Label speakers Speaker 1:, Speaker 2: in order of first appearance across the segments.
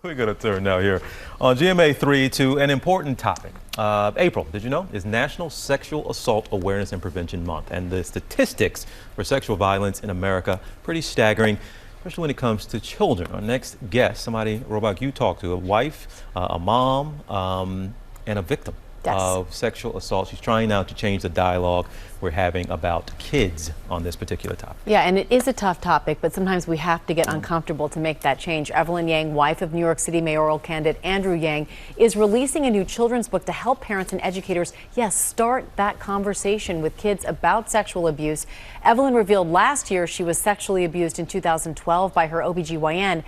Speaker 1: We're going to turn now here on GMA3 to an important topic. April, did you know, is National Sexual Assault Awareness and Prevention Month. And the statistics for sexual violence in America, pretty staggering, especially when it comes to children. Our next guest, somebody, Robach, you talked to, a wife, a mom, and a victim of sexual assault. She's trying now to change the dialogue we're having about kids on this particular topic.
Speaker 2: Yeah, and it is a tough topic, but sometimes we have to get uncomfortable to make that change. Evelyn Yang, wife of New York City mayoral candidate Andrew Yang, is releasing a new children's book to help parents and educators, start that conversation with kids about sexual abuse. Evelyn revealed last year she was sexually abused in 2012 by her OBGYN.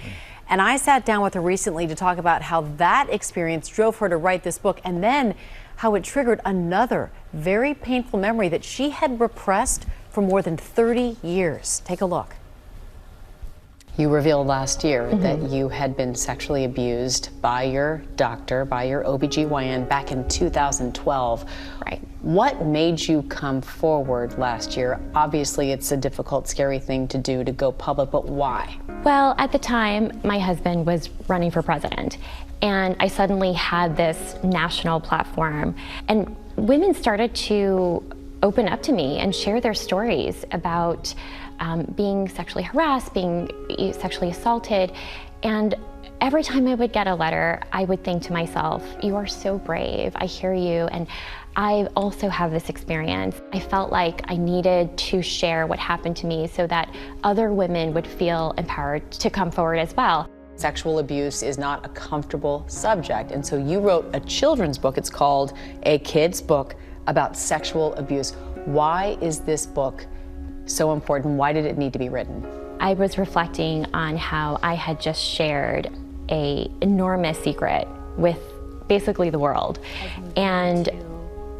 Speaker 2: And I sat down with her recently to talk about how that experience drove her to write this book, and then how it triggered another very painful memory that she had repressed for more than 30 years. Take a look.
Speaker 3: You revealed last year that you had been sexually abused by your doctor, by your OBGYN back in 2012.
Speaker 4: Right.
Speaker 3: What made you come forward last year? Obviously, it's a difficult, scary thing to do, to go public, but why?
Speaker 4: Well, at the time, my husband was running for president, and I suddenly had this national platform, and women started to open up to me and share their stories about being sexually harassed, being sexually assaulted. And every time I would get a letter, I would think to myself, you are so brave, I hear you, and I also have this experience. I felt like I needed to share what happened to me so that other women would feel empowered to come forward as well.
Speaker 3: Sexual abuse is not a comfortable subject, and so you wrote a children's book. It's called A Kid's Book About Sexual Abuse. Why is this book so important? Why did it need to be written?
Speaker 4: I was reflecting on how I had just shared an enormous secret with basically the world. And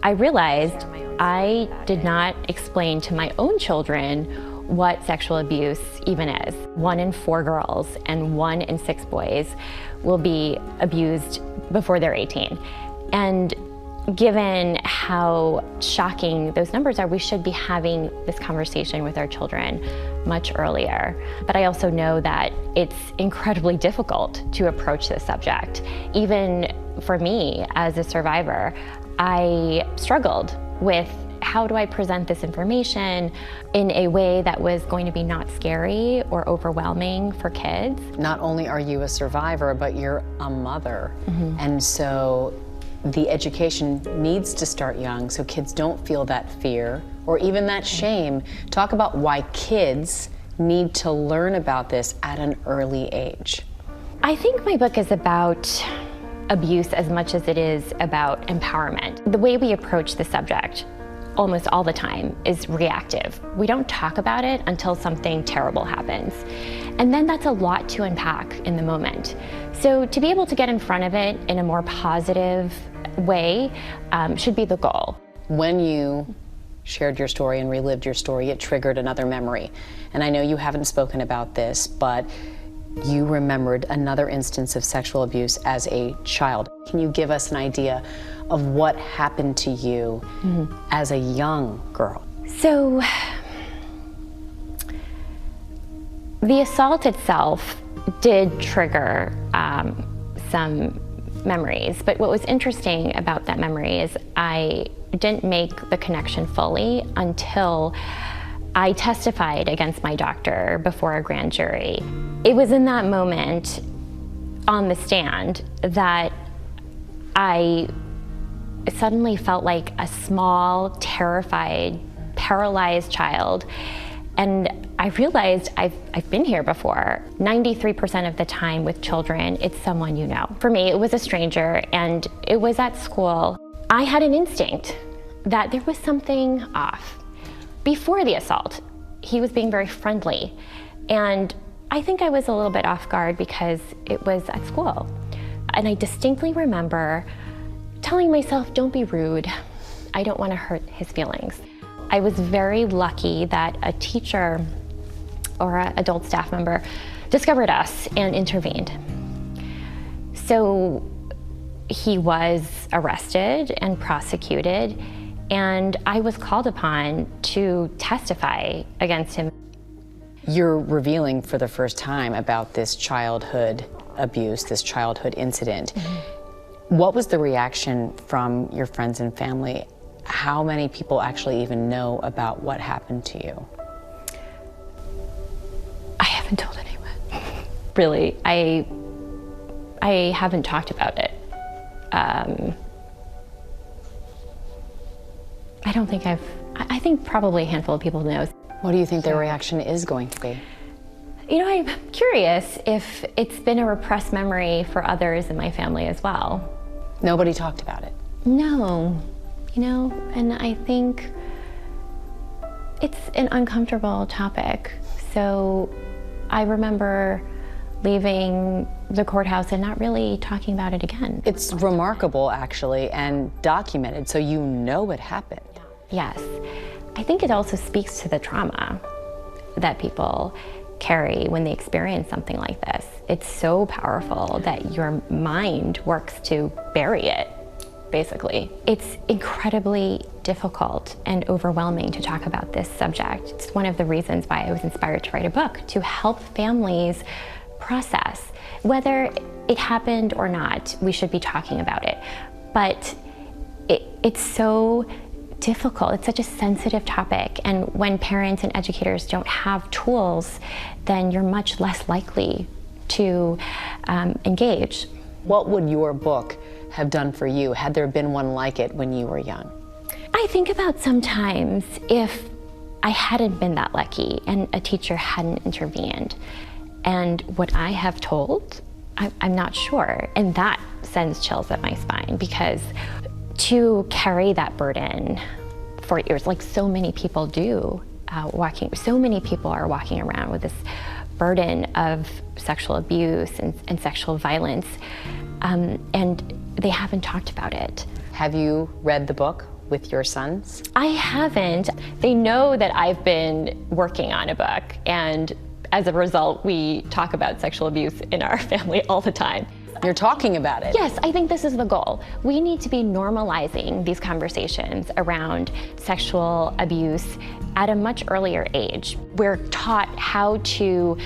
Speaker 4: I realized I did not explain to my own children what sexual abuse even is. 1 in 4 girls and 1 in 6 boys will be abused before they're 18. And given how shocking those numbers are, we should be having this conversation with our children much earlier. But I also know that it's incredibly difficult to approach this subject. Even for me as a survivor, I struggled with how do I present this information in a way that was going to be not scary or overwhelming for kids.
Speaker 3: Not only are you a survivor, but you're a mother. And so the education needs to start young so kids don't feel that fear or even that shame. Talk about why kids need to learn about this at an early age.
Speaker 4: I think my book is about abuse as much as it is about empowerment. The way we approach the subject almost all the time is reactive. We don't talk about it until something terrible happens. And then that's a lot to unpack in the moment. So to be able to get in front of it in a more positive way should be the goal.
Speaker 3: When you shared your story and relived your story, it triggered another memory. And I know you haven't spoken about this, but you remembered another instance of sexual abuse as a child. Can you give us an idea of what happened to you as a young girl?
Speaker 4: So the assault itself did trigger some memories, but what was interesting about that memory is I didn't make the connection fully until I testified against my doctor before a grand jury. It was in that moment on the stand that I suddenly felt like a small, terrified, paralyzed child. And I realized I've been here before. 93% of the time with children, it's someone you know. For me, it was a stranger, and it was at school. I had an instinct that there was something off. Before the assault, he was being very friendly. And I think I was a little bit off guard because it was at school. And I distinctly remember telling myself, don't be rude. I don't want to hurt his feelings. I was very lucky that a teacher or an adult staff member discovered us and intervened. So he was arrested and prosecuted, and I was called upon to testify against him.
Speaker 3: You're revealing for the first time about this childhood abuse, this childhood incident. What was the reaction from your friends and family? How many people actually even know about what happened to you?
Speaker 4: I haven't told anyone. Really, I haven't talked about it. I don't think I think probably a handful of people know.
Speaker 3: What do you think their reaction is going to be?
Speaker 4: You know, I'm curious if it's been a repressed memory for others in my family as well.
Speaker 3: Nobody talked about it.
Speaker 4: No, you know, and I think it's an uncomfortable topic. So I remember leaving the courthouse and not really talking about it again.
Speaker 3: It's remarkable, actually, and documented, so you know it happened.
Speaker 4: Yes. I think it also speaks to the trauma that people carry when they experience something like this. It's so powerful that your mind works to bury it, basically. It's incredibly difficult and overwhelming to talk about this subject. It's one of the reasons why I was inspired to write a book, to help families process. Whether it happened or not, we should be talking about it. But it's so difficult. It's such a sensitive topic, and when parents and educators don't have tools, then you're much less likely to engage.
Speaker 3: What would your book have done for you had there been one like it when you were young?
Speaker 4: I think about sometimes if I hadn't been that lucky and a teacher hadn't intervened, and would I have told? I'm not sure, and that sends chills up my spine, because to carry that burden for years, like so many people do, so many people are walking around with this burden of sexual abuse and sexual violence, and they haven't talked about it.
Speaker 3: Have you read the book with your sons?
Speaker 4: I haven't. They know that I've been working on a book, and as a result, we talk about sexual abuse in our family all the time.
Speaker 3: You're talking about it.
Speaker 4: Yes, I think this is the goal. We need to be normalizing these conversations around sexual abuse at a much earlier age. We're taught how to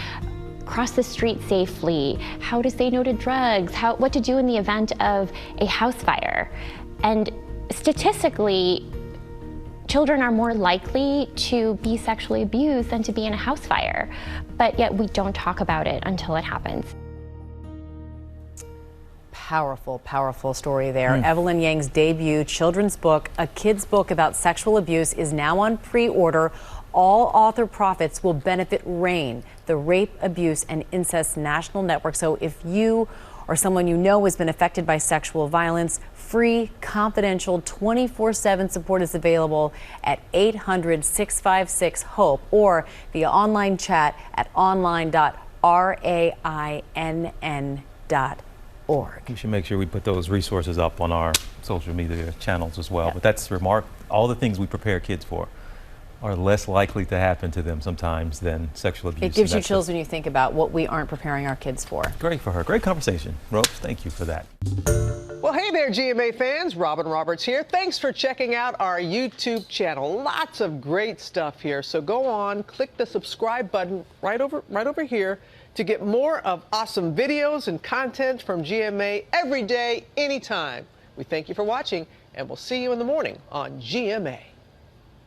Speaker 4: cross the street safely, how to say no to drugs, what to do in the event of a house fire. And statistically, children are more likely to be sexually abused than to be in a house fire, but yet we don't talk about it until it happens.
Speaker 2: Powerful, powerful story there. Evelyn Yang's debut children's book, a kid's book about sexual abuse, is now on pre-order. All author profits will benefit RAINN, the Rape, Abuse, and Incest National Network. So if you or someone you know has been affected by sexual violence, free, confidential, 24/7 support is available at 800-656-HOPE or via online chat at online.rainn.org.
Speaker 1: We should make sure we put those resources up on our social media channels as well.
Speaker 2: Yeah.
Speaker 1: But that's all the things we prepare kids for are less likely to happen to them sometimes than sexual abuse.
Speaker 2: It gives you chills when you think about what we aren't preparing our kids for.
Speaker 1: Great for her. Great conversation. Rose, thank you for that.
Speaker 5: Well, hey there, GMA fans. Robin Roberts here. Thanks for checking out our YouTube channel. Lots of great stuff here. So go on, click the subscribe button right over here to get more of awesome videos and content from GMA every day, anytime. We thank you for watching, and we'll see you in the morning on GMA.